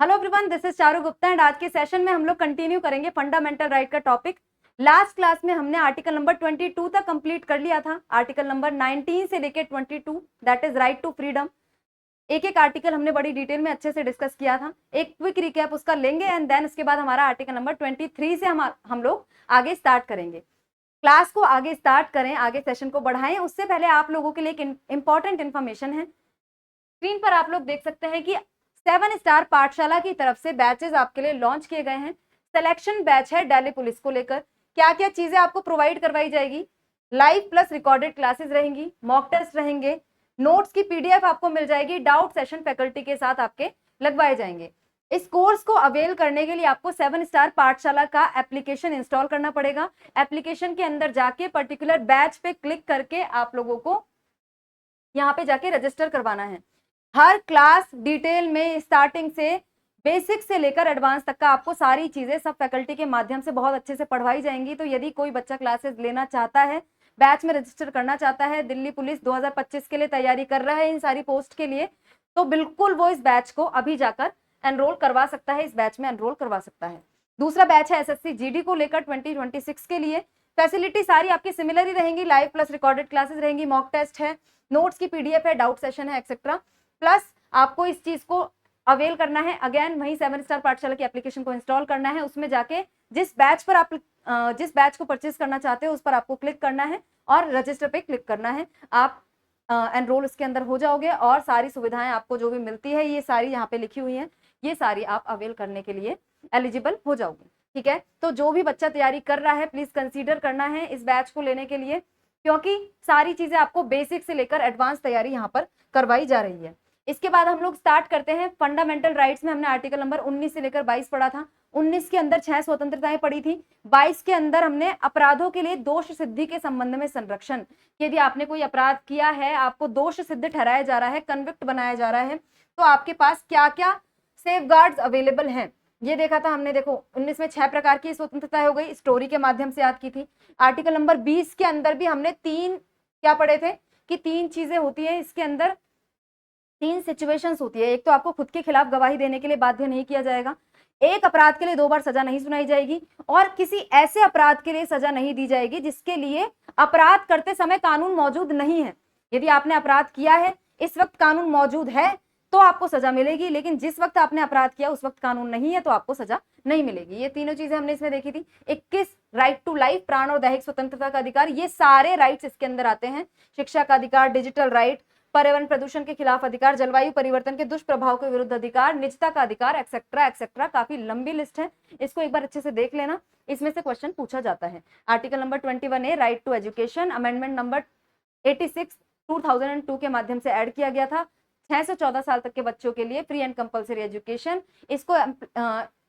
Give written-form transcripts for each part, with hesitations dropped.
Hello everyone, this is Charu Gupta and आज के session में हम लोग कंटिन्यू करेंगे फंडामेंटल राइट का टॉपिक। लास्ट क्लास में हमने आर्टिकल नंबर 22 तक कंप्लीट कर लिया था। आर्टिकल नंबर 19 से लेके 22 that is right to freedom. एक एक आर्टिकल हमने बड़ी डिटेल में अच्छे से डिस्कस किया था। एक क्विक रिकैप उसका लेंगे एंड देन उसके बाद हमारा आर्टिकल नंबर 23 से हम लोग आगे स्टार्ट करेंगे। क्लास को आगे स्टार्ट करें, आगे सेशन को बढ़ाएं, उससे पहले आप लोगों के लिए एक इंपॉर्टेंट इन्फॉर्मेशन है। स्क्रीन पर आप लोग देख सकते हैं कि 7 स्टार पाठशाला की तरफ से बैचेस आपके लिए लॉन्च किए गए हैं। सिलेक्शन बैच है दिल्ली पुलिस को लेकर। क्या क्या चीजें आपको प्रोवाइड करवाई जाएगी? लाइव प्लस रिकॉर्डेड क्लासेस रहेंगी, मॉक टेस्ट रहेंगे, नोट्स की पीडीएफ आपको मिल जाएगी, डाउट सेशन फैकल्टी के साथ आपके लगवाए जाएंगे। इस कोर्स को अवेल करने के लिए आपको 7 स्टार पाठशाला का एप्लीकेशन इंस्टॉल करना पड़ेगा। एप्लीकेशन के अंदर जाके पर्टिकुलर बैच पे क्लिक करके आप लोगों को यहाँ पे जाके रजिस्टर करवाना है। हर क्लास डिटेल में स्टार्टिंग से बेसिक से लेकर एडवांस तक का आपको सारी चीजें सब फैकल्टी के माध्यम से बहुत अच्छे से पढ़वाई जाएंगी। तो यदि कोई बच्चा क्लासेस लेना चाहता है, बैच में रजिस्टर करना चाहता है, दिल्ली पुलिस 2025 के लिए तैयारी कर रहा है इन सारी पोस्ट के लिए, तो बिल्कुल वो इस बैच को अभी जाकर एनरोल करवा सकता है, इस बैच में एनरोल करवा सकता है। दूसरा बैच है एसएससी जीडी को लेकर 2026 के लिए। फैसिलिटी सारी आपकी सिमिलर ही रहेंगी, लाइव प्लस रिकॉर्डेड क्लासेस रहेंगी, मॉक टेस्ट है, नोट्स की पीडीएफ है, डाउट सेशन है एक्सेट्रा। प्लस आपको इस चीज को अवेल करना है, अगेन वही 7 स्टार पाठशाला की एप्लीकेशन को इंस्टॉल करना है। उसमें जाके जिस बैच को परचेज करना चाहते हो उस पर आपको क्लिक करना है और रजिस्टर पे क्लिक करना है। आप एनरोल उसके अंदर हो जाओगे और सारी सुविधाएं आपको जो भी मिलती है ये सारी यहाँ पे लिखी हुई हैं, ये सारी आप अवेल करने के लिए एलिजिबल हो जाओगे। ठीक है, तो जो भी बच्चा तैयारी कर रहा है प्लीज कंसीडर करना है इस बैच को लेने के लिए, क्योंकि सारी चीजें आपको बेसिक से लेकर एडवांस तैयारी यहाँ पर करवाई जा रही है। इसके बाद हम लोग स्टार्ट करते हैं फंडामेंटल राइट्स में। हमने आर्टिकल नंबर 19 से लेकर 22 पढ़ा था। 19 के अंदर 6 स्वतंत्रताएं पढ़ी थी। 22 के अंदर हमने अपराधों के लिए दोष सिद्धि के संबंध में संरक्षण, यदि आपने कोई अपराध किया है, आपको दोष सिद्ध ठहराया जा रहा है, कन्विक्ट बनाया जा रहा है, तो आपके पास क्या क्या सेफगार्ड्स अवेलेबल हैं ये देखा था हमने। देखो 19 में 6 प्रकार की स्वतंत्रता हो गई, स्टोरी के माध्यम से याद की थी। आर्टिकल नंबर 20 के अंदर भी हमने 3 क्या पढ़े थे कि 3 चीजें होती है इसके अंदर, 3 सिचुएशंस होती है। एक तो आपको खुद के खिलाफ गवाही देने के लिए बाध्य नहीं किया जाएगा, एक अपराध के लिए 2 बार सजा नहीं सुनाई जाएगी, और किसी ऐसे अपराध के लिए सजा नहीं दी जाएगी जिसके लिए अपराध करते समय कानून मौजूद नहीं है। यदि आपने अपराध किया है, इस वक्त कानून मौजूद है तो आपको सजा मिलेगी, लेकिन जिस वक्त आपने अपराध किया उस वक्त कानून नहीं है तो आपको सजा नहीं मिलेगी। ये तीनों चीजें हमने इसमें देखी थी। 21 राइट टू लाइफ, प्राण और दैहिक स्वतंत्रता का अधिकार, ये सारे राइट्स इसके अंदर आते हैं। शिक्षा का अधिकार, डिजिटल राइट, पर्यावरण प्रदूषण के खिलाफ अधिकार, जलवायु परिवर्तन के दुष्प्रभाव के विरुद्ध अधिकार, निजता का अधिकार, एक्सेट्रा एक्सेट्रा। काफी लंबी लिस्ट है, इसको एक बार अच्छे से देख लेना, इसमें से क्वेश्चन पूछा जाता है। Article number 21A right to education, amendment number 86 2002 के माध्यम से ऐड किया गया था। 6 से 14 साल तक के बच्चों के लिए फ्री एंड कंपलसरी एजुकेशन, इसको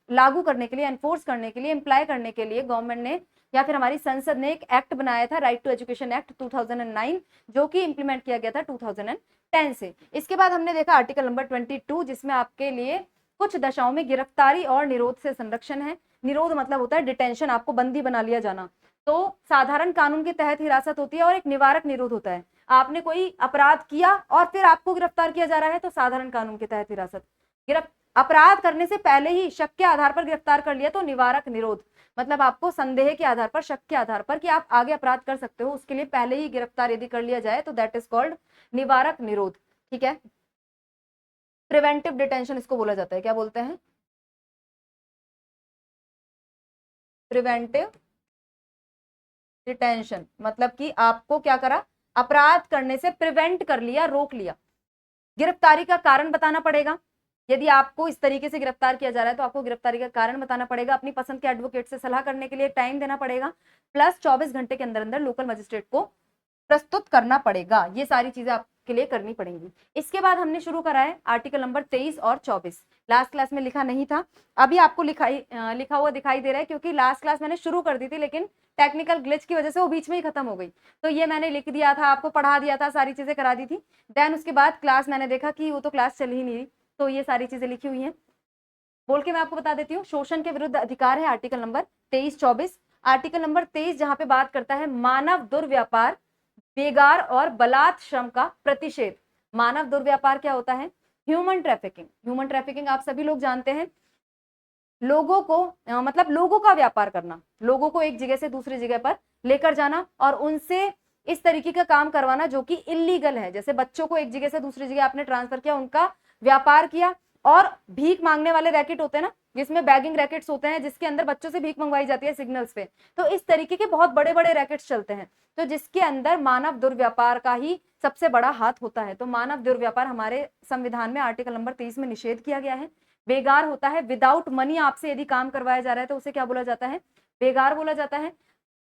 लागू करने के लिए, एनफोर्स करने के लिए, इम्प्लाई करने के लिए गवर्नमेंट ने या फिर हमारी संसद ने एक एक्ट बनाया था, राइट टू एजुकेशन एक्ट 2009, जो कि इंप्लीमेंट किया गया था 2010 से। इसके बाद हमने देखा आर्टिकल नंबर 22 जिसमें आपके लिए कुछ दशाओं में गिरफ्तारी और निरोध से संरक्षण है। निरोध मतलब होता है डिटेंशन, आपको बंदी बना लिया जाना। तो साधारण कानून के तहत हिरासत होती है और एक निवारक निरोध होता है। आपने कोई अपराध किया और फिर आपको गिरफ्तार किया जा रहा है तो साधारण कानून के तहत हिरासत। अपराध करने से पहले ही शक के आधार पर गिरफ्तार कर लिया तो निवारक निरोध, मतलब आपको संदेह के आधार पर, शक के आधार पर कि आप आगे अपराध कर सकते हो, उसके लिए पहले ही गिरफ्तार यदि कर लिया जाए तो दैट इज कॉल्ड निवारक निरोध। ठीक है, प्रिवेंटिव डिटेंशन इसको बोला जाता है। क्या बोलते हैं? प्रिवेंटिव डिटेंशन, मतलब कि आपको क्या करा, अपराध करने से प्रिवेंट कर लिया, रोक लिया। गिरफ्तारी का कारण बताना पड़ेगा। यदि आपको इस तरीके से गिरफ्तार किया जा रहा है तो आपको गिरफ्तारी का कारण बताना पड़ेगा, अपनी पसंद के एडवोकेट से सलाह करने के लिए टाइम देना पड़ेगा, प्लस 24 घंटे के अंदर अंदर लोकल मजिस्ट्रेट को प्रस्तुत करना पड़ेगा। ये सारी चीजें आपके लिए करनी पड़ेंगी। इसके बाद हमने शुरू करा है आर्टिकल नंबर 23 और 24। लास्ट क्लास में लिखा नहीं था, अभी आपको लिखा हुआ दिखाई दे रहा है, क्योंकि लास्ट क्लास मैंने शुरू कर दी थी लेकिन टेक्निकल ग्लिच की वजह से वो बीच में ही खत्म हो गई। तो ये मैंने लिख दिया था, आपको पढ़ा दिया था, सारी चीजें करा दी थी। देन उसके बाद क्लास मैंने देखा कि वो तो क्लास चल ही नहीं रही, तो ये सारी चीजें लिखी हुई हैं। बोल के मैं आपको बता देती हूँ। शोषण के विरुद्ध अधिकार है आर्टिकल नंबर 23-24। आर्टिकल नंबर 23 जहां पे बात करता है मानव दुर्व्यापार, बेगार और बलात् श्रम का प्रतिषेध। मानव दुर्व्यापार क्या होता है? ह्यूमन ट्रैफिकिंग आप सभी लोग जानते हैं, लोगों को मतलब लोगों का व्यापार करना, लोगों को एक जगह से दूसरी जगह पर लेकर जाना और उनसे इस तरीके का काम करवाना जो कि इलीगल है। जैसे बच्चों को एक जगह से दूसरी जगह आपने ट्रांसफर किया, उनका व्यापार किया। और भीख मांगने वाले रैकेट होते हैं ना, जिसमें बैगिंग रैकेट्स होते हैं, जिसके अंदर बच्चों से भीख मंगवाई जाती है सिग्नल्स पे, तो इस तरीके के बहुत बड़े बड़े रैकेट्स चलते हैं, तो जिसके अंदर मानव दुर्व्यापार का ही सबसे बड़ा हाथ होता है। तो मानव दुर्व्यापार हमारे संविधान में आर्टिकल नंबर 23 में निषेध किया गया है। बेगार होता है, विदाउट मनी आपसे यदि काम करवाया जा रहा है तो उसे क्या बोला जाता है, बेगार बोला जाता है।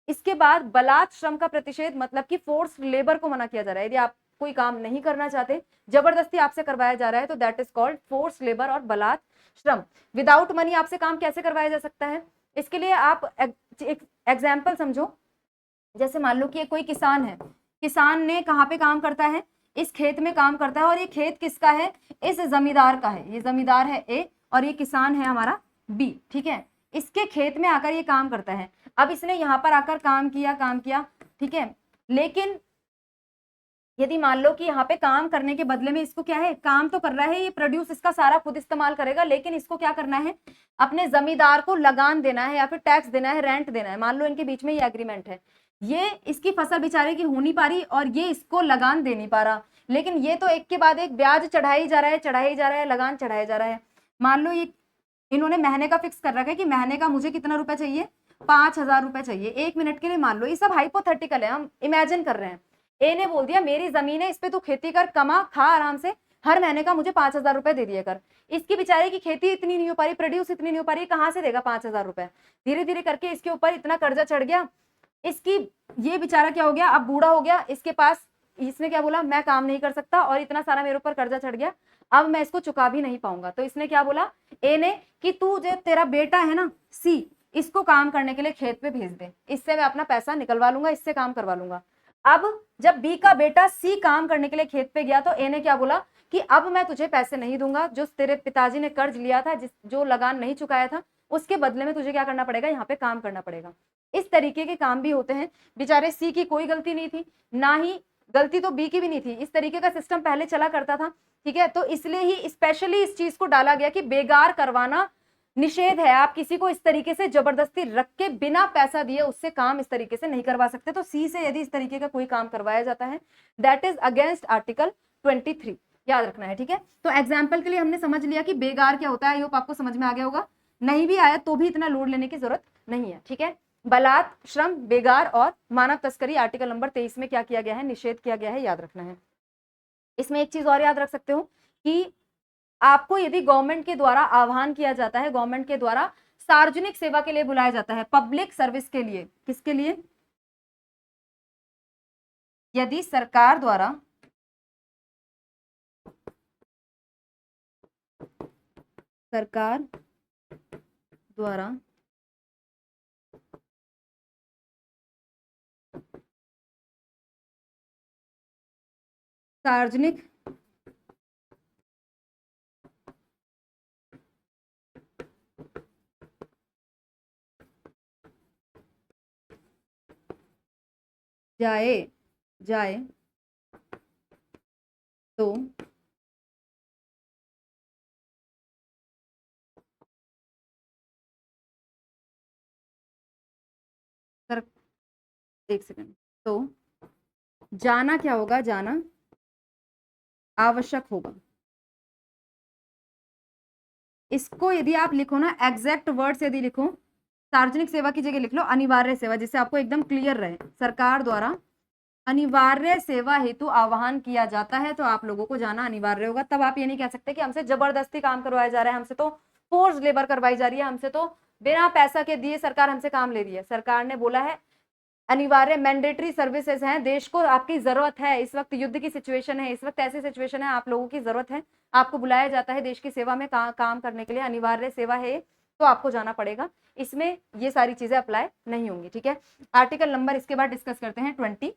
इसके बाद बलात् श्रम का प्रतिषेध, मतलब कि फोर्स लेबर को मना किया जा रहा है। यदि आप कोई काम नहीं करना चाहते, जबरदस्ती आपसे करवाया जा रहा है, तो that is called force labour और बलात् श्रम। विदाउट मनी आपसे काम कैसे करवाया जा सकता है, इसके लिए आप एक एग्जाम्पल समझो। जैसे मान लो कि कोई किसान है, किसान ने कहाँ पे काम करता है, इस खेत में काम करता है, और ये खेत किसका है, इस जमींदार का है। ये जमींदार है ए और ये किसान है हमारा बी, ठीक है। इसके खेत में आकर ये काम करता है। अब इसने यहाँ पर आकर काम किया, ठीक है। लेकिन यदि मान लो कि यहाँ पे काम करने के बदले में इसको क्या है, काम तो कर रहा है, ये प्रोड्यूस इसका सारा खुद इस्तेमाल करेगा, लेकिन इसको क्या करना है, अपने जमींदार को लगान देना है या फिर टैक्स देना है, रेंट देना है। मान लो इनके बीच में ये एग्रीमेंट है, ये इसकी फसल बेचारे की हो नहीं पा रही और ये इसको लगान दे नहीं पा रहा, लेकिन ये तो एक के बाद एक ब्याज चढ़ाई जा रहा है, लगान चढ़ाया जा रहा है। मान लो ये इन्होंने महीने का फिक्स कर रखा है कि महीने का मुझे कितना रुपए चाहिए, 5,000 रुपए चाहिए 1 मिनट के लिए। मान लो ये सब हाइपोथेटिकल है, हम इमेजिन कर रहे हैं। ए ने बोल दिया मेरी जमीन है, इस पे तू खेती कर, कमा खा आराम से, हर महीने का मुझे 5,000 रुपए दे दिया कर। इसकी बेचारे की खेती इतनी नहीं हो पा रही, प्रोड्यूस इतनी नहीं हो पा रही, कहां से देगा 5,000 रुपए। धीरे धीरे करके इसके ऊपर इतना कर्जा चढ़ गया, इसकी ये बेचारा क्या हो गया, अब बूढ़ा हो गया, इसके पास, इसने क्या बोला, मैं काम नहीं कर सकता और इतना सारा मेरे ऊपर कर्जा चढ़ गया, अब मैं इसको चुका भी नहीं पाऊंगा। तो इसने क्या बोला ए ने कि तू जो तेरा बेटा है ना सी, इसको काम करने के लिए खेत पे भेज दे, इससे मैं अपना पैसा निकलवा लूंगा, इससे काम करवा लूंगा। अब जब बी का बेटा सी काम करने के लिए खेत पे गया तो ए ने क्या बोला कि अब मैं तुझे पैसे नहीं दूंगा, जो तेरे पिताजी ने कर्ज लिया था, जो लगान नहीं चुकाया था, उसके बदले में तुझे क्या करना पड़ेगा, यहाँ पे काम करना पड़ेगा। इस तरीके के काम भी होते हैं। बेचारे सी की कोई गलती नहीं थी, ना ही गलती तो बी की भी नहीं थी, इस तरीके का सिस्टम पहले चला करता था, ठीक है। तो इसलिए ही स्पेशली इस चीज को डाला गया कि बेगार करवाना निषेध है, आप किसी को इस तरीके से जबरदस्ती रख के बिना पैसा दिए उससे काम इस तरीके से नहीं करवा सकते। तो सी से यदि इस तरीके का कोई काम करवाया जाता है, दैट इज अगेंस्ट आर्टिकल 23, याद रखना है, ठीक है। तो एग्जाम्पल के लिए हमने समझ लिया कि बेगार क्या होता है, आई होप आपको समझ में आ गया होगा, नहीं भी आया तो भी इतना लोड लेने की जरूरत नहीं है, ठीक है। बलात् श्रम, बेगार और मानव तस्करी आर्टिकल नंबर 23 में क्या किया गया है, निषेध किया गया है, याद रखना है। इसमें एक चीज और याद रख सकते हो कि आपको यदि गवर्नमेंट के द्वारा आह्वान किया जाता है, गवर्नमेंट के द्वारा सार्वजनिक सेवा के लिए बुलाया जाता है, पब्लिक सर्विस के लिए, किसके लिए, यदि सरकार द्वारा सार्वजनिक जाए तो सर, एक सेकंड, तो जाना क्या होगा, जाना आवश्यक होगा। इसको यदि आप लिखो ना, एग्जैक्ट वर्ड्स यदि लिखो, सार्वजनिक सेवा की जगह लिख लो अनिवार्य सेवा, जिससे आपको एकदम क्लियर रहे। सरकार द्वारा अनिवार्य सेवा हेतु आह्वान किया जाता है तो आप लोगों को जाना अनिवार्य होगा। तब आप ये नहीं कह सकते कि हमसे जबरदस्ती काम करवाया जा रहा है, हमसे तो फोर्स लेबर करवाई जा रही है, हमसे तो बिना पैसा के दिए सरकार हमसे काम ले रही है। सरकार ने बोला है अनिवार्य मैंडेटरी सर्विसेज हैं, देश को आपकी जरूरत है, इस वक्त युद्ध की सिचुएशन है, इस वक्त ऐसी सिचुएशन है, आप लोगों की जरूरत है, आपको बुलाया जाता है देश की सेवा में काम करने के लिए, अनिवार्य सेवा है तो आपको जाना पड़ेगा। इसमें ये सारी चीजें अप्लाई नहीं होंगी, ठीक है। आर्टिकल नंबर इसके बाद डिस्कस करते हैं 24।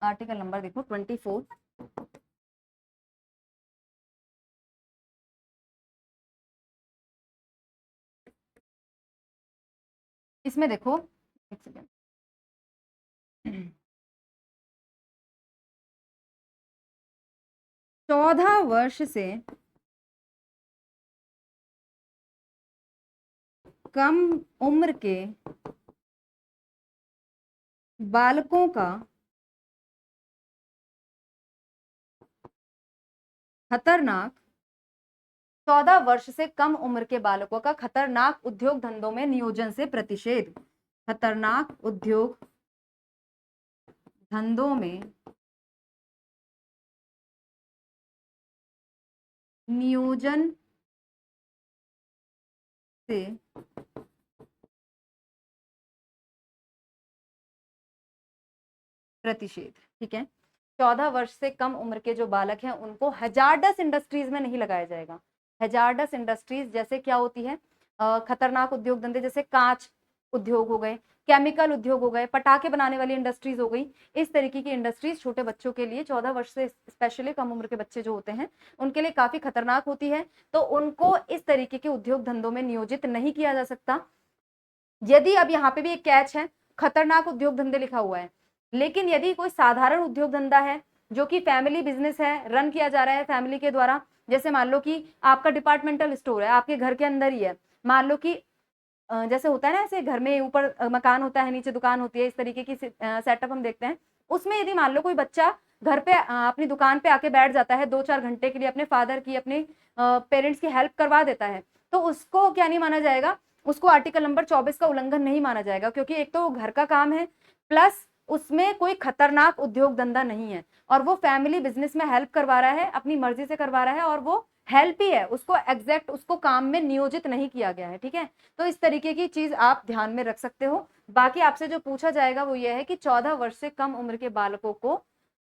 आर्टिकल नंबर देखो 24। इसमें देखो एक सेकेंड। 14 वर्ष से कम उम्र के बालकों का खतरनाक 14 वर्ष से कम उम्र के बालकों का खतरनाक उद्योग धंधों में नियोजन से प्रतिषेध। खतरनाक उद्योग धंधों में नियोजन से प्रतिषेध। ठीक है, 14 वर्ष से कम उम्र के जो बालक हैं उनको हैजार्डस इंडस्ट्रीज में नहीं लगाया जाएगा। हैजार्डस इंडस्ट्रीज जैसे क्या होती है, खतरनाक उद्योग धंधे जैसे कांच उद्योग हो गए, केमिकल उद्योग हो गए, पटाखे बनाने वाली इंडस्ट्रीज हो गई। इस तरीके की इंडस्ट्रीज छोटे बच्चों के लिए, 14 वर्ष से स्पेशली कम उम्र के बच्चे जो होते हैं उनके लिए काफी खतरनाक होती है, तो उनको इस तरीके के उद्योग धंधों में नियोजित नहीं किया जा सकता। यदि अब यहाँ पे भी एक कैच है, खतरनाक उद्योग धंधे लिखा हुआ है, लेकिन यदि कोई साधारण उद्योग धंधा है जो कि फैमिली बिजनेस है, रन किया जा रहा है फैमिली के द्वारा, जैसे मान लो कि आपका डिपार्टमेंटल स्टोर है, आपके घर के अंदर ही है, मान लो कि जैसे होता है ना, ऐसे घर में ऊपर मकान होता है, नीचे दुकान होती है, इस तरीके की सेटअप हम देखते हैं। उसमें यदि मान लो कोई बच्चा घर पे अपनी दुकान पे आके बैठ जाता है 2-4 घंटे के लिए, अपने फादर की, अपने पेरेंट्स की हेल्प करवा देता है, तो उसको क्या नहीं माना जाएगा, उसको आर्टिकल नंबर 24 का उल्लंघन नहीं माना जाएगा, क्योंकि एक तो घर का काम है, प्लस उसमें कोई खतरनाक उद्योग धंधा नहीं है, और वो फैमिली बिजनेस में हेल्प करवा रहा है, अपनी मर्जी से करवा रहा है, और वो हेल्प ही है, उसको एग्जैक्ट उसको काम में नियोजित नहीं किया गया है। ठीक है, तो इस तरीके की चीज आप ध्यान में रख सकते हो। बाकी आपसे जो पूछा जाएगा वो ये है कि 14 वर्ष से कम उम्र के बालकों को,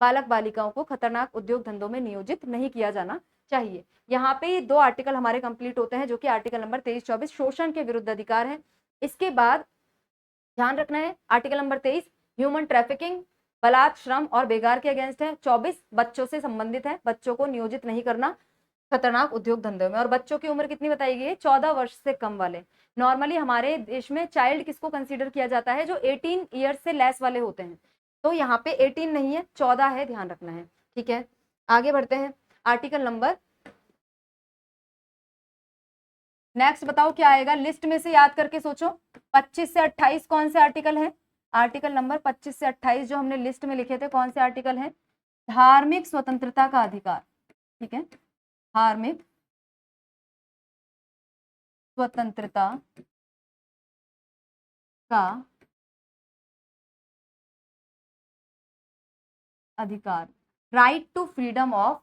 बालक बालिकाओं को खतरनाक उद्योग धंधों में नियोजित नहीं किया जाना चाहिए। यहाँ पे 2 आर्टिकल हमारे कंप्लीट होते हैं, जो कि आर्टिकल नंबर 23-24 शोषण के विरुद्ध अधिकार है। इसके बाद ध्यान रखना है, आर्टिकल नंबर 23 ह्यूमन ट्रैफिकिंग, बलात्, श्रम और बेगार के अगेंस्ट है। 24 बच्चों से संबंधित है, बच्चों को नियोजित नहीं करना खतरनाक उद्योग धंधों में। और बच्चों की उम्र कितनी बताई गई है, 14 वर्ष से कम वाले। नॉर्मली हमारे देश में चाइल्ड किसको कंसीडर किया जाता है, जो 18 ईयर्स से लेस वाले होते हैं, तो यहाँ पे 18 नहीं है, 14 है, ध्यान रखना है। ठीक है, आगे बढ़ते हैं। आर्टिकल नंबर नेक्स्ट बताओ क्या आएगा, लिस्ट में से याद करके सोचो। 25 से 28 कौन से आर्टिकल है, आर्टिकल नंबर 25 से 28 जो हमने लिस्ट में लिखे थे कौन से आर्टिकल है, धार्मिक स्वतंत्रता का अधिकार। ठीक है, धार्मिक स्वतंत्रता का अधिकार, right to freedom of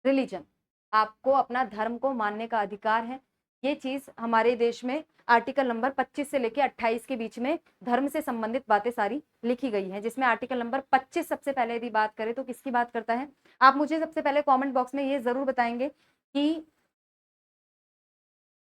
religion, आपको अपना धर्म को मानने का अधिकार है। ये चीज हमारे देश में आर्टिकल नंबर 25 से लेके 28 के बीच में धर्म से संबंधित बातें सारी लिखी गई हैं, जिसमें आर्टिकल नंबर 25 सबसे पहले यदि बात करें तो किसकी बात करता है, आप मुझे सबसे पहले कमेंट बॉक्स में ये जरूर बताएंगे कि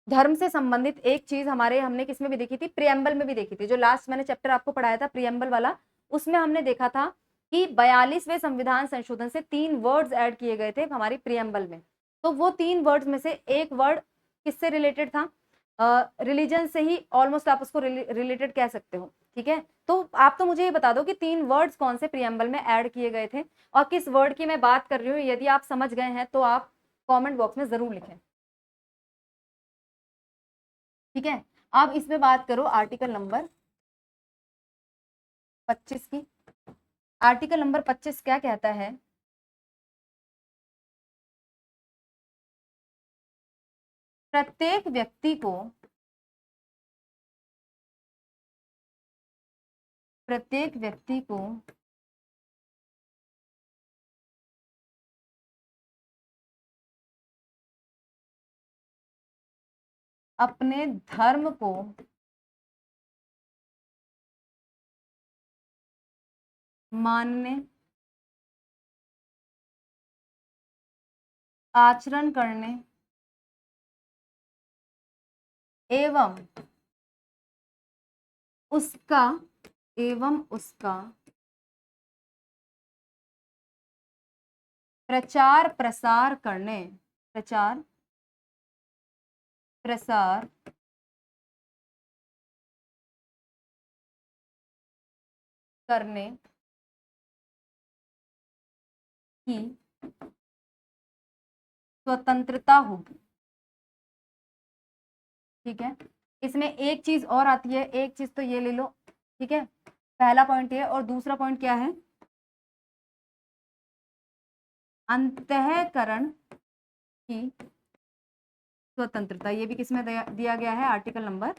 धर्म से संबंधित एक चीज हमारे, हमने किसमें भी देखी थी, प्रियम्बल में भी देखी थी, जो लास्ट मैंने चैप्टर आपको पढ़ाया था प्रियम्बल वाला, उसमें हमने देखा था कि 42वें संविधान संशोधन से 3 वर्ड्स ऐड किए गए थे हमारी प्रियम्बल में। तो वो 3 वर्ड्स में से एक वर्ड किससे रिलेटेड था, रिलीजन से ही ऑलमोस्ट आप उसको रिलेटेड कह सकते हो। ठीक है, तो आप तो मुझे ये बता दो कि 3 वर्ड्स कौन से प्रियम्बल में ऐड किए गए थे और किस वर्ड की मैं बात कर रही हूँ। यदि आप समझ गए हैं तो आप कॉमेंट बॉक्स में जरूर लिखें। ठीक है, अब इसमें बात करो आर्टिकल नंबर 25 की। आर्टिकल नंबर 25 क्या कहता है, प्रत्येक व्यक्ति को, प्रत्येक व्यक्ति को अपने धर्म को मानने, आचरण करने एवं उसका प्रचार प्रसार करने, प्रचार प्रसार करने की स्वतंत्रता होगी। ठीक है, इसमें एक चीज और आती है, एक चीज तो ये ले लो। ठीक है, पहला पॉइंट ये, और दूसरा पॉइंट क्या है, अंतःकरण की स्वतंत्रता। ये भी किसमें दिया गया है, आर्टिकल नंबर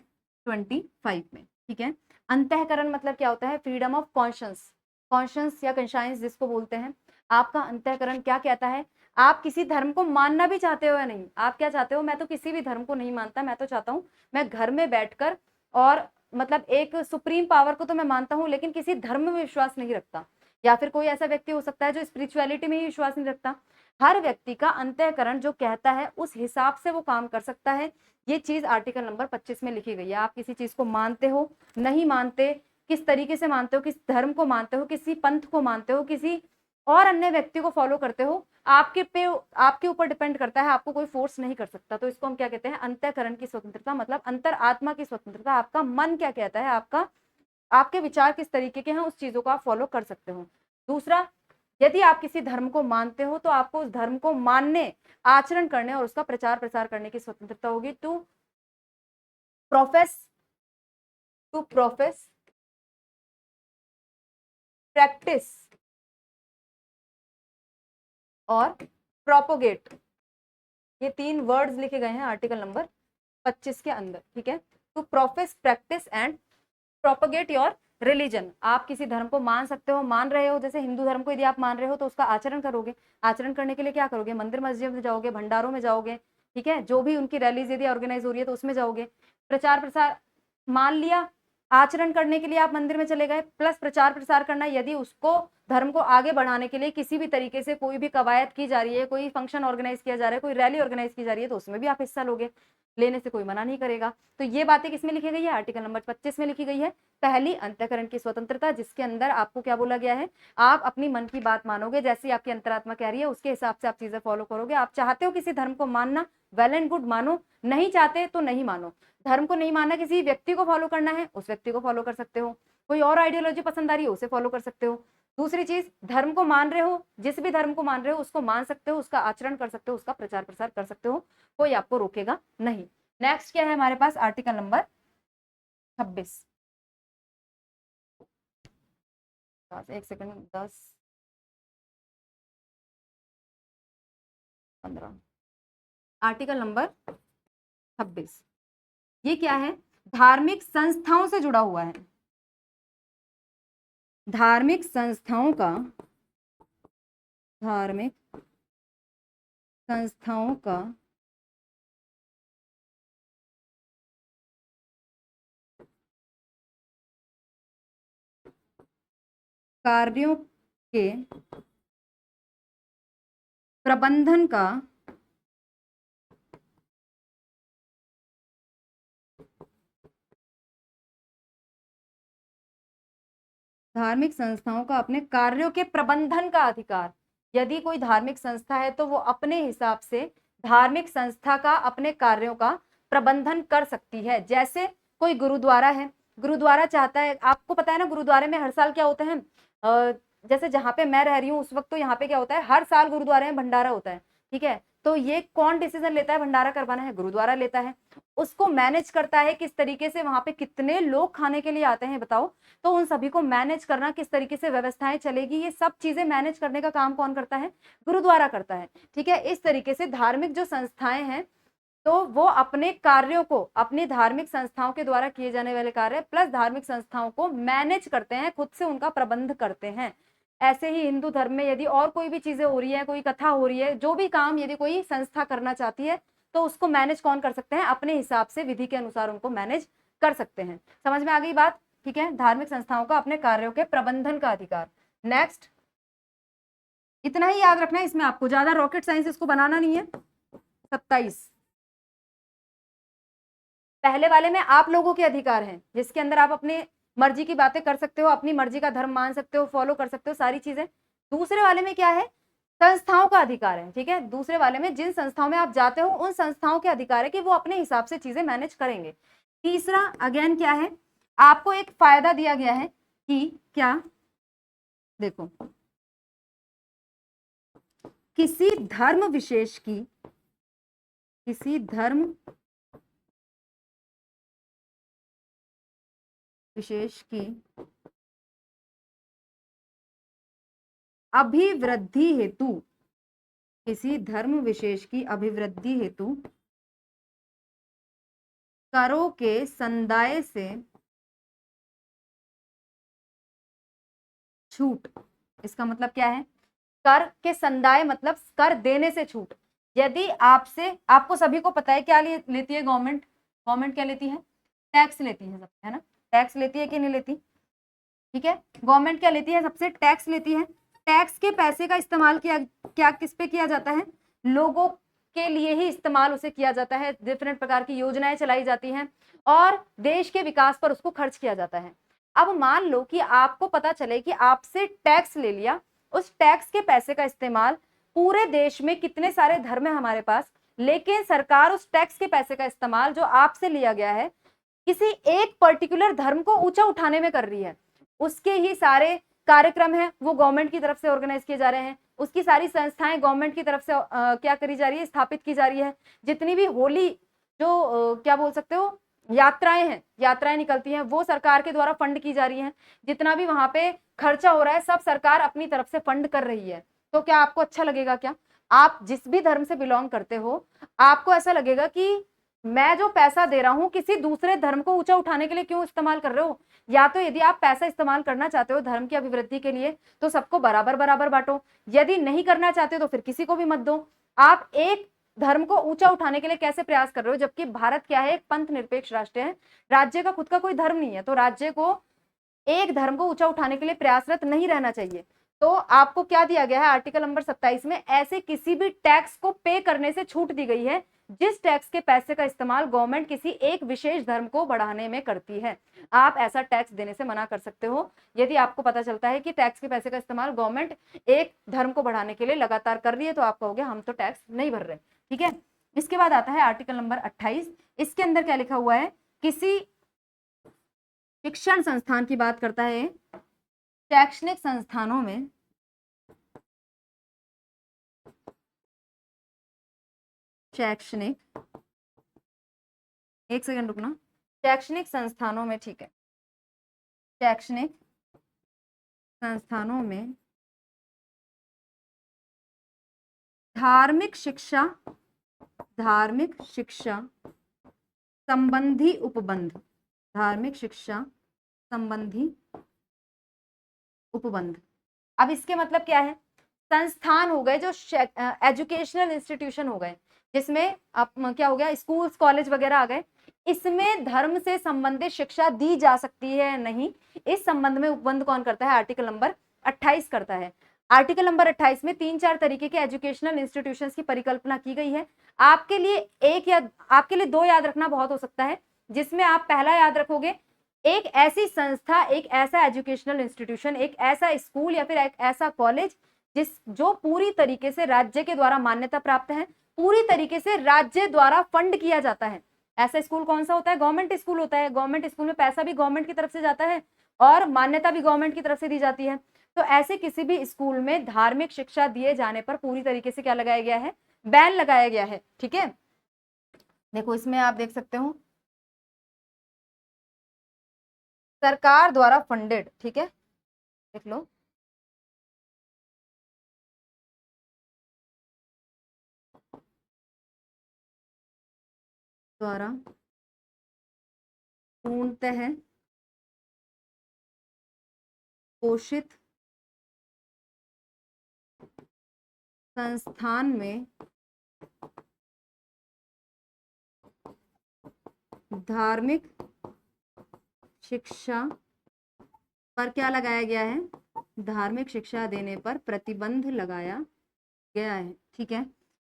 25 में। ठीक है, अंतःकरण मतलब क्या होता है, फ्रीडम ऑफ कॉन्शियंस, कॉन्शियंस या कंशाइंस जिसको बोलते हैं। आपका अंतःकरण क्या कहता है, आप किसी धर्म को मानना भी चाहते हो या नहीं, आप क्या चाहते हो, मैं तो किसी भी धर्म को नहीं मानता, मैं तो चाहता हूँ मैं घर में बैठकर, और मतलब एक सुप्रीम पावर को तो मैं मानता हूँ लेकिन किसी धर्म में विश्वास नहीं रखता। या फिर कोई ऐसा व्यक्ति हो सकता है जो स्पिरिचुअलिटी में ही विश्वास नहीं रखता। हर व्यक्ति का अंतःकरण जो कहता है उस हिसाब से वो काम कर सकता है। ये चीज आर्टिकल नंबर 25 में लिखी गई है। आप किसी चीज को मानते हो, नहीं मानते, किस तरीके से मानते हो, किस धर्म को मानते हो, किसी पंथ को मानते हो, किसी और अन्य व्यक्ति को फॉलो करते हो, आपके ऊपर डिपेंड करता है, आपको कोई फोर्स नहीं कर सकता। तो इसको हम क्या कहते हैं, अंतःकरण की स्वतंत्रता, मतलब अंतर आत्मा की स्वतंत्रता। आपका मन क्या कहता है, आपके विचार किस तरीके के हैं, उस चीजों को आप फॉलो कर सकते हो। दूसरा, यदि आप किसी धर्म को मानते हो तो आपको उस धर्म को मानने, आचरण करने और उसका प्रचार प्रसार करने की स्वतंत्रता होगी। टू प्रोफेस, प्रैक्टिस और प्रोपोगेट, ये 3 वर्ड्स लिखे गए हैं आर्टिकल नंबर 25 के अंदर। ठीक है, to profess, practice and propagate your religion. आप किसी धर्म को मान सकते हो, मान रहे हो, जैसे हिंदू धर्म को यदि आप मान रहे हो तो उसका आचरण करोगे। आचरण करने के लिए क्या करोगे, मंदिर मस्जिद में जाओगे, भंडारों में जाओगे। ठीक है, जो भी उनकी रैलीज यदि ऑर्गेनाइज हो रही है तो उसमें जाओगे। प्रचार प्रसार, मान लिया, आचरण करने के लिए आप मंदिर में चले गए, प्लस प्रचार प्रसार करना, यदि उसको धर्म को आगे बढ़ाने के लिए किसी भी तरीके से कोई भी कवायद की जा रही है, कोई फंक्शन ऑर्गेनाइज किया जा रहा है, कोई रैली ऑर्गेनाइज की जा रही है, तो उसमें भी आप हिस्सा लोगे, लेने से कोई मना नहीं करेगा। तो ये बातें किसमें लिखी गई है, आर्टिकल नंबर 25 में लिखी गई है। पहली, अंतःकरण की स्वतंत्रता, जिसके अंदर आपको क्या बोला गया है, आप अपनी मन की बात मानोगे, जैसी आपकी अंतरात्मा कह रही है उसके हिसाब से आप चीजें फॉलो करोगे। आप चाहते हो किसी धर्म को मानना, वेल एंड गुड, मानो, नहीं चाहते तो नहीं मानो। धर्म को नहीं मानना, किसी व्यक्ति को फॉलो करना है, उस व्यक्ति को फॉलो कर सकते हो। कोई और आइडियोलॉजी पसंद आ रही है, उसे फॉलो कर सकते हो। दूसरी चीज, धर्म को मान रहे हो, जिस भी धर्म को मान रहे हो उसको मान सकते हो, उसका आचरण कर सकते हो, उसका प्रचार प्रसार कर सकते हो, कोई आपको रोकेगा नहीं। नेक्स्ट क्या है हमारे पास, आर्टिकल नंबर 26, एक सेकंड, 10 15, आर्टिकल नंबर 26, ये क्या है, धार्मिक संस्थाओं से जुड़ा हुआ है। धार्मिक संस्थाओं का, धार्मिक संस्थाओं का कार्यों के प्रबंधन का धार्मिक संस्थाओं का अपने कार्यों के प्रबंधन का अधिकार। यदि कोई धार्मिक संस्था है तो वो अपने हिसाब से धार्मिक संस्था का, अपने कार्यों का प्रबंधन कर सकती है। जैसे कोई गुरुद्वारा है, गुरुद्वारा चाहता है, आपको पता है ना गुरुद्वारे में हर साल क्या होते हैं, जैसे जहां पे मैं रह रही हूँ उस वक्त तो यहाँ पे क्या होता है, हर साल गुरुद्वारे में भंडारा होता है। ठीक है, तो ये कौन डिसीजन लेता है, भंडारा करवाना है, गुरुद्वारा लेता है। उसको मैनेज करता है किस तरीके से, वहां पे कितने लोग खाने के लिए आते हैं बताओ, तो उन सभी को मैनेज करना, किस तरीके से व्यवस्थाएं चलेगी, ये सब चीजें मैनेज करने का काम कौन करता है, गुरुद्वारा करता है। ठीक है, इस तरीके से धार्मिक जो संस्थाएं हैं तो वो अपने कार्यों को, अपनी धार्मिक संस्थाओं के द्वारा किए जाने वाले कार्य प्लस धार्मिक संस्थाओं को मैनेज करते हैं, खुद से उनका प्रबंध करते हैं। ऐसे ही हिंदू धर्म में यदि और कोई भी चीजें हो रही है, कोई कथा हो रही है, जो भी काम यदि कोई संस्था करना चाहती है तो उसको मैनेज कौन कर सकते हैं, अपने हिसाब से विधि के अनुसार उनको मैनेज कर सकते हैं। समझ में आ गई बात। ठीक है, धार्मिक संस्थाओं का अपने कार्यों के प्रबंधन का अधिकार। नेक्स्ट, इतना ही याद रखना है, इसमें आपको ज्यादा रॉकेट साइंस इसको बनाना नहीं है। 27, पहले वाले में आप लोगों के अधिकार हैं, जिसके अंदर आप अपने मर्जी की बातें कर सकते हो, अपनी मर्जी का धर्म मान सकते हो, फॉलो कर सकते हो, सारी चीजें। दूसरे वाले में क्या है, संस्थाओं का अधिकार है। ठीक है, दूसरे वाले में जिन संस्थाओं में आप जाते हो उन संस्थाओं के अधिकार है कि वो अपने हिसाब से चीजें मैनेज करेंगे। तीसरा, अगेन क्या है, आपको एक फायदा दिया गया है कि क्या, देखो, किसी धर्म विशेष की, किसी धर्म विशेष की अभिवृद्धि हेतु, किसी धर्म विशेष की अभिवृद्धि हेतु करों के संदाय से छूट। इसका मतलब क्या है? कर के संदाय मतलब कर देने से छूट। यदि आपसे, आपको सभी को पता है क्या लेती है गवर्नमेंट, गवर्नमेंट क्या लेती है? टैक्स लेती है सबसे, है ना? टैक्स लेती है कि नहीं लेती? ठीक है, गवर्नमेंट क्या लेती है? सबसे टैक्स लेती है। टैक्स के पैसे का इस्तेमाल क्या किस पे किया जाता है? लोगों के लिए ही इस्तेमाल उसे किया जाता है। डिफरेंट प्रकार की योजनाएं चलाई जाती हैं और देश के विकास पर उसको खर्च किया जाता है। अब मान लो कि आपको पता चले कि आपसे टैक्स ले लिया, उस टैक्स के पैसे का इस्तेमाल, पूरे देश में कितने सारे धर्म है हमारे पास, लेकिन सरकार उस टैक्स के पैसे का इस्तेमाल जो आपसे लिया गया है किसी एक पर्टिकुलर धर्म को ऊंचा उठाने में कर रही है। उसके ही सारे कार्यक्रम हैं वो गवर्नमेंट की तरफ से ऑर्गेनाइज किए जा रहे हैं, उसकी सारी संस्थाएं गवर्नमेंट की तरफ से क्या करी जा रही है? स्थापित की जा रही है। जितनी भी होली जो क्या बोल सकते हो यात्राएं हैं, यात्राएं निकलती हैं, वो सरकार के द्वारा फंड की जा रही हैं। जितना भी वहां पे खर्चा हो रहा है सब सरकार अपनी तरफ से फंड कर रही है। तो क्या आपको अच्छा लगेगा? क्या आप जिस भी धर्म से बिलोंग करते हो, आपको ऐसा लगेगा कि मैं जो पैसा दे रहा हूं किसी दूसरे धर्म को ऊंचा उठाने के लिए क्यों इस्तेमाल कर रहे हो? या तो यदि आप पैसा इस्तेमाल करना चाहते हो धर्म की अभिवृद्धि के लिए तो सबको बराबर बराबर बांटो, यदि नहीं करना चाहते तो फिर किसी को भी मत दो। आप एक धर्म को ऊंचा उठाने के लिए कैसे प्रयास कर रहे हो? जबकि भारत क्या है? एक पंथ निरपेक्ष राष्ट्र है, राज्य का खुद का कोई धर्म नहीं है, तो राज्य को एक धर्म को ऊंचा उठाने के लिए प्रयासरत नहीं रहना चाहिए। तो आपको क्या दिया गया है? आर्टिकल नंबर 27 में ऐसे किसी भी टैक्स को पे करने से छूट दी गई है जिस टैक्स के पैसे का इस्तेमाल गवर्नमेंट किसी एक विशेष धर्म को बढ़ाने में करती है। आप ऐसा टैक्स देने से मना कर सकते हो यदि आपको पता चलता है कि टैक्स के पैसे का इस्तेमाल गवर्नमेंट एक धर्म को बढ़ाने के लिए लगातार कर रही है, तो आप कहोगे हम तो टैक्स नहीं भर रहे। ठीक है, इसके बाद आता है आर्टिकल नंबर 28। इसके अंदर क्या लिखा हुआ है? किसी शिक्षण संस्थान की बात करता है। शैक्षणिक संस्थानों में शैक्षणिक, एक सेकंड रुकना, शैक्षणिक संस्थानों में, ठीक है, शैक्षणिक संस्थानों में धार्मिक शिक्षा संबंधी उपबंध, धार्मिक शिक्षा संबंधी उपबंध। अब इसके मतलब क्या है? संस्थान हो गए जो एजुकेशनल इंस्टीट्यूशन हो गए, जिसमें अब क्या हो गया, स्कूल्स कॉलेज वगैरह आ गए, इसमें धर्म से संबंधित शिक्षा दी जा सकती है या नहीं, इस संबंध में उपबंध कौन करता है? आर्टिकल नंबर 28 करता है। आर्टिकल नंबर 28 में 3-4 तरीके के एजुकेशनल इंस्टीट्यूशंस की परिकल्पना की गई है। आपके लिए एक या आपके लिए 2 याद रखना बहुत हो सकता है, जिसमें आप पहला याद रखोगे एक ऐसी संस्था, एक ऐसा एजुकेशनल इंस्टीट्यूशन, एक ऐसा स्कूल या फिर एक ऐसा कॉलेज जो पूरी तरीके से राज्य के द्वारा मान्यता प्राप्त है, पूरी तरीके से राज्य द्वारा फंड किया जाता है। ऐसा स्कूल कौन सा होता है? गवर्नमेंट स्कूल होता है। गवर्नमेंट स्कूल में पैसा भी गवर्नमेंट की तरफ से जाता है और मान्यता भी गवर्नमेंट की तरफ से दी जाती है। तो ऐसे किसी भी स्कूल में धार्मिक शिक्षा दिए जाने पर पूरी तरीके से क्या लगाया गया है? बैन लगाया गया है। ठीक है, देखो इसमें आप देख सकते हो सरकार द्वारा फंडेड, ठीक है, देख लो, द्वारा पूर्णतः पोषित संस्थान में धार्मिक शिक्षा पर क्या लगाया गया है? धार्मिक शिक्षा देने पर प्रतिबंध लगाया गया है। ठीक है,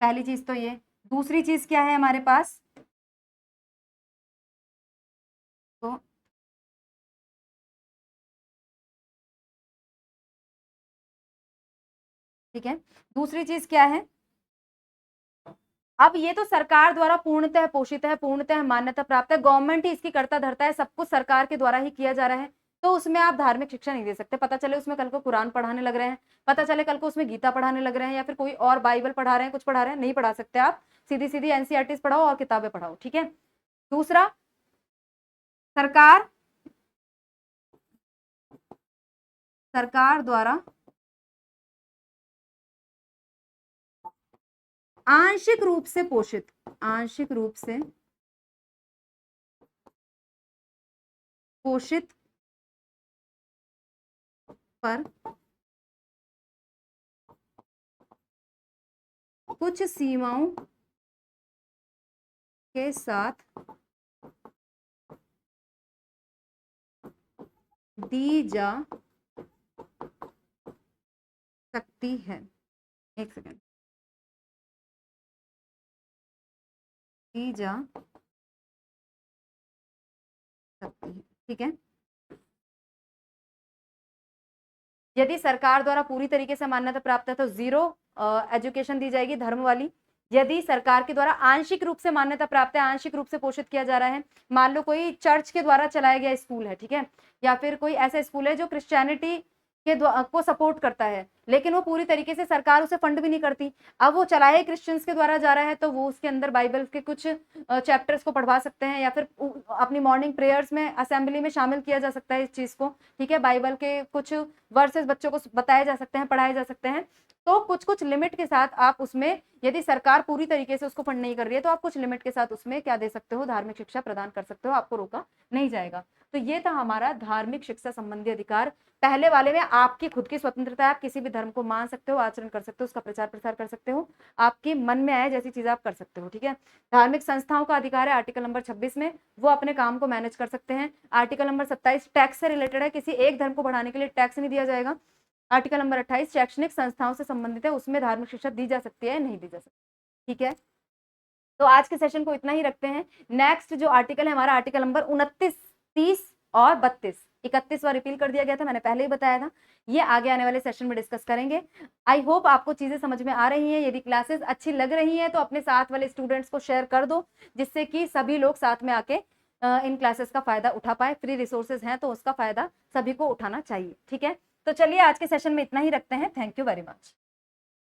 पहली चीज तो ये। दूसरी चीज क्या है हमारे पास? तो ठीक है, दूसरी चीज क्या है? अब ये तो सरकार द्वारा पूर्णतः पोषित है, पूर्णतः मान्यता प्राप्त है, गवर्नमेंट ही इसकी करता धरता है, सब कुछ सरकार के द्वारा ही किया जा रहा है। तो उसमें आप धार्मिक शिक्षा नहीं दे सकते। पता चले उसमें कल को कुरान पढ़ाने लग रहे हैं, पता चले कल को उसमें गीता पढ़ाने लग रहे हैं, या फिर कोई और बाइबल पढ़ा रहे हैं, कुछ पढ़ा रहे हैं, नहीं पढ़ा सकते आप। सीधी सीधी एनसीईआरटी पढ़ाओ और किताबें पढ़ाओ, ठीक है। दूसरा, सरकार द्वारा आंशिक रूप से पोषित, आंशिक रूप से पोषित पर कुछ सीमाओं के साथ दी जा सकती है। एक सेकेंड, दी जा सकती है, ठीक है। यदि सरकार द्वारा पूरी तरीके से मान्यता प्राप्त है तो 0 एजुकेशन दी जाएगी धर्म वाली। यदि सरकार के द्वारा आंशिक रूप से मान्यता प्राप्त है, आंशिक रूप से पोषित किया जा रहा है, मान लो कोई चर्च के द्वारा चलाया गया स्कूल है, ठीक है, या फिर कोई ऐसा स्कूल है जो क्रिश्चियनिटी के को सपोर्ट करता है, लेकिन वो पूरी तरीके से सरकार उसे फंड भी नहीं करती, अब वो चलाए क्रिश्चियंस के द्वारा जा रहा है, तो वो उसके अंदर बाइबल के कुछ चैप्टर्स को पढ़वा सकते हैं, या फिर अपनी मॉर्निंग प्रेयर्स में असेंबली में शामिल किया जा सकता है इस चीज को, ठीक है। बाइबल के कुछ वर्सेस बच्चों को बताए जा सकते हैं, पढ़ाए जा सकते हैं। तो कुछ कुछ लिमिट के साथ आप उसमें, यदि सरकार पूरी तरीके से उसको फंड नहीं कर रही है, तो आप कुछ लिमिट के साथ उसमें क्या दे सकते हो, धार्मिक शिक्षा प्रदान कर सकते हो, आपको रोका नहीं जाएगा। तो ये था हमारा धार्मिक शिक्षा संबंधी अधिकार। पहले वाले में आपकी खुद की स्वतंत्रता है, आप किसी भी धर्म को मान सकते हो, आचरण कर सकते हो, उसका प्रचार प्रसार कर सकते हो, आपके मन में आए जैसी चीज आप कर सकते हो, ठीक है। धार्मिक संस्थाओं का अधिकार है आर्टिकल नंबर 26 में, वो अपने काम को मैनेज कर सकते हैं। आर्टिकल नंबर 27 टैक्स से रिलेटेड है, किसी एक धर्म को बढ़ाने के लिए टैक्स नहीं दिया जाएगा। आर्टिकल नंबर 28 शैक्षणिक संस्थाओं से संबंधित है, उसमें धार्मिक शिक्षा दी जा सकती है, नहीं दी जा सकती, ठीक है। तो आज के सेशन को इतना ही रखते हैं। नेक्स्ट जो आर्टिकल है हमारा आर्टिकल नंबर 29, 30 और 32, 31वां रिपील कर दिया गया था, मैंने पहले ही बताया था, ये आगे आने वाले सेशन में डिस्कस करेंगे। आई होप आपको चीजें समझ में आ रही हैं। यदि क्लासेस अच्छी लग रही हैं तो अपने साथ वाले स्टूडेंट्स को शेयर कर दो, जिससे कि सभी लोग साथ में आके इन क्लासेस का फायदा उठा पाए। फ्री रिसोर्सेज हैं तो उसका फायदा सभी को उठाना चाहिए, ठीक है। तो चलिए आज के सेशन में इतना ही रखते हैं। Thank you very much.